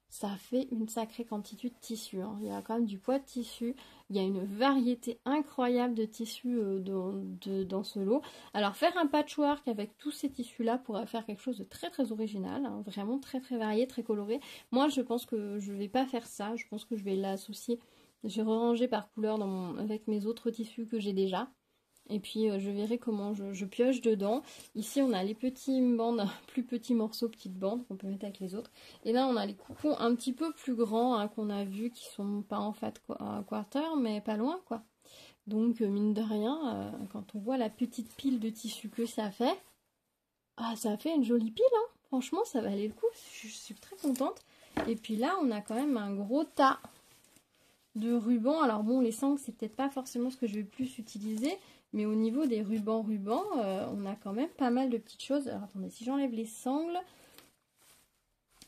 Ça fait une sacrée quantité de tissu, hein. Il y a quand même du poids de tissu, il y a une variété incroyable de tissus dans ce lot. Alors faire un patchwork avec tous ces tissus-là pourrait faire quelque chose de très très original, hein, vraiment très très varié, très coloré. Moi je pense que je ne vais pas faire ça, je pense que je vais l'associer, je vais ranger par couleur avec mes autres tissus que j'ai déjà. Et puis je verrai comment je pioche dedans. Ici on a les petits bandes, plus petits morceaux, petites bandes qu'on peut mettre avec les autres. Et là on a les coupons un petit peu plus grands, hein, qu'on a vu, qui sont pas en fat quarter, mais pas loin quoi. Donc mine de rien, quand on voit la petite pile de tissu que ça fait, ça fait une jolie pile, hein. Franchement ça valait le coup, je suis très contente. Et puis là on a quand même un gros tas de rubans. Alors bon, les sangles c'est peut-être pas forcément ce que je vais plus utiliser, mais au niveau des rubans, on a quand même pas mal de petites choses. Alors attendez, si j'enlève les sangles,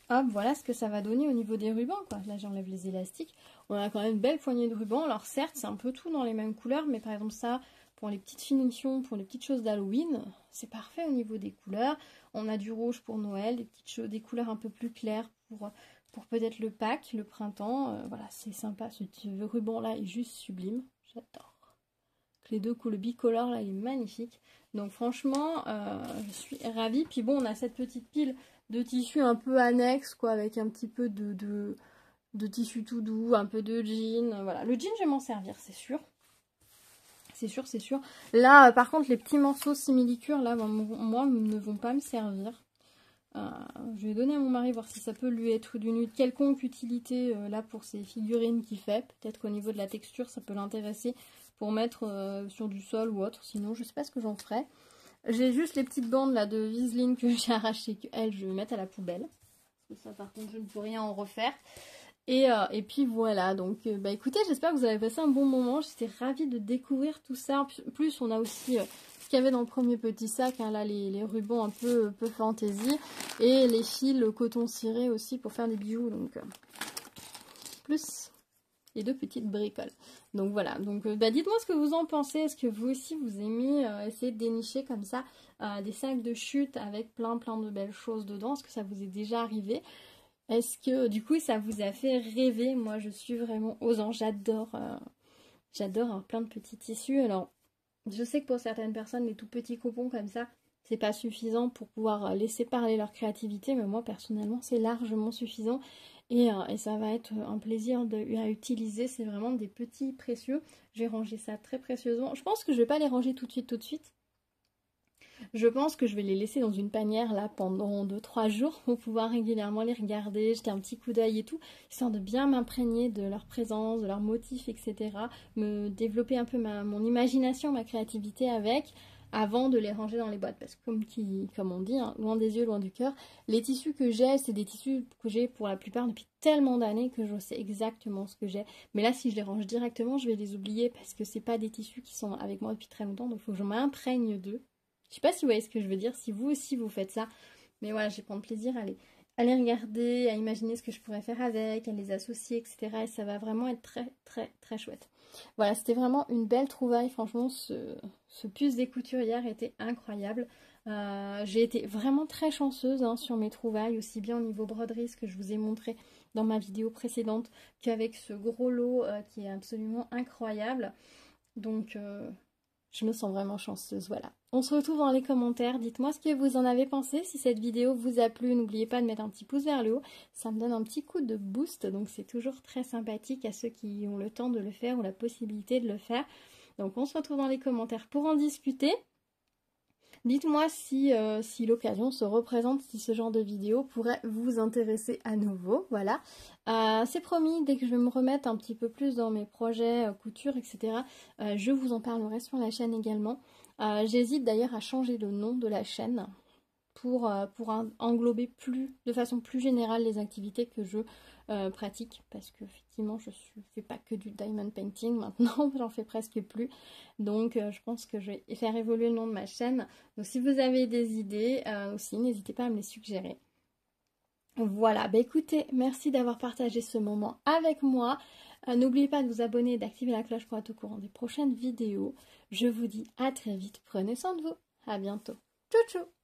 hop, voilà ce que ça va donner au niveau des rubans, quoi. Là j'enlève les élastiques, on a quand même une belle poignée de rubans. Alors certes c'est un peu tout dans les mêmes couleurs, mais par exemple ça, pour les petites finitions, pour les petites choses d'Halloween, c'est parfait au niveau des couleurs. On a du rouge pour Noël, des petites choses, des couleurs un peu plus claires pour peut-être le Pâques, le printemps. Voilà, c'est sympa, ce ruban là est juste sublime, j'adore. Les deux couleurs, le bicolore là il est magnifique. Donc franchement je suis ravie. Puis bon, on a cette petite pile de tissu un peu annexe quoi, avec un petit peu de tissu tout doux, un peu de jean. Voilà, le jean je vais m'en servir, c'est sûr. C'est sûr. Là par contre les petits morceaux simili-cure là, moi ne vont pas me servir. Je vais donner à mon mari voir si ça peut lui être d'une quelconque utilité là pour ces figurines qu'il fait. Peut-être qu'au niveau de la texture ça peut l'intéresser pour mettre sur du sol ou autre. Sinon je sais pas ce que j'en ferai. J'ai juste les petites bandes là de Viseline que j'ai arrachées, qu'elle je vais mettre à la poubelle. Parce que ça par contre je ne peux rien en refaire. Et puis voilà, donc bah écoutez, j'espère que vous avez passé un bon moment. J'étais ravie de découvrir tout ça. En plus on a aussi ce qu'il y avait dans le premier petit sac, hein, là les rubans un peu fantaisie. Et les fils coton ciré aussi pour faire des bijoux. Donc plus les deux petites bricoles. Donc voilà, donc dites-moi ce que vous en pensez. Est-ce que vous aussi vous aimez essayer de dénicher comme ça des sacs de chute avec plein de belles choses dedans? Est-ce que ça vous est déjà arrivé? Est-ce que du coup ça vous a fait rêver? Moi je suis vraiment aux anges, j'adore avoir plein de petits tissus. Alors je sais que pour certaines personnes les tout petits coupons comme ça c'est pas suffisant pour pouvoir laisser parler leur créativité, mais moi personnellement c'est largement suffisant et ça va être un plaisir à utiliser. C'est vraiment des petits précieux. Je vais ranger ça très précieusement. Je pense que je vais pas les ranger tout de suite. Je pense que je vais les laisser dans une panière là pendant 2-3 jours pour pouvoir régulièrement les regarder, jeter un petit coup d'œil et tout, histoire de bien m'imprégner de leur présence, de leurs motifs, etc. Me développer un peu mon imagination, ma créativité avec, avant de les ranger dans les boîtes. Parce que comme on dit, hein, loin des yeux, loin du cœur, les tissus que j'ai, c'est des tissus que j'ai pour la plupart depuis tellement d'années que je sais exactement ce que j'ai. Mais là, si je les range directement, je vais les oublier parce que c'est pas des tissus qui sont avec moi depuis très longtemps, donc il faut que je m'imprègne d'eux. Je sais pas si vous voyez ce que je veux dire, si vous aussi vous faites ça. Mais voilà, je vais prendre plaisir à les regarder, à imaginer ce que je pourrais faire avec, à les associer, etc. Et ça va vraiment être très, très, très chouette. Voilà, c'était vraiment une belle trouvaille. Franchement, ce puce des couturières était incroyable. J'ai été vraiment très chanceuse hein, sur mes trouvailles, aussi bien au niveau broderie, ce que je vous ai montré dans ma vidéo précédente, qu'avec ce gros lot qui est absolument incroyable. Donc... je me sens vraiment chanceuse, voilà. On se retrouve dans les commentaires, dites-moi ce que vous en avez pensé. Si cette vidéo vous a plu, n'oubliez pas de mettre un petit pouce vers le haut. Ça me donne un petit coup de boost, donc c'est toujours très sympathique à ceux qui ont le temps de le faire ou la possibilité de le faire. Donc on se retrouve dans les commentaires pour en discuter. Dites-moi si l'occasion se représente, si ce genre de vidéo pourrait vous intéresser à nouveau, voilà. C'est promis, dès que je vais me remettre un petit peu plus dans mes projets couture, etc., je vous en parlerai sur la chaîne également. J'hésite d'ailleurs à changer le nom de la chaîne pour englober de façon plus générale les activités que je pratique, parce que effectivement je fais pas que du diamond painting maintenant, j'en fais presque plus, donc je pense que je vais faire évoluer le nom de ma chaîne. Donc si vous avez des idées aussi, n'hésitez pas à me les suggérer. Voilà, bah écoutez, merci d'avoir partagé ce moment avec moi. N'oubliez pas de vous abonner et d'activer la cloche pour être au courant des prochaines vidéos. Je vous dis à très vite, prenez soin de vous, à bientôt. Tchou tchou.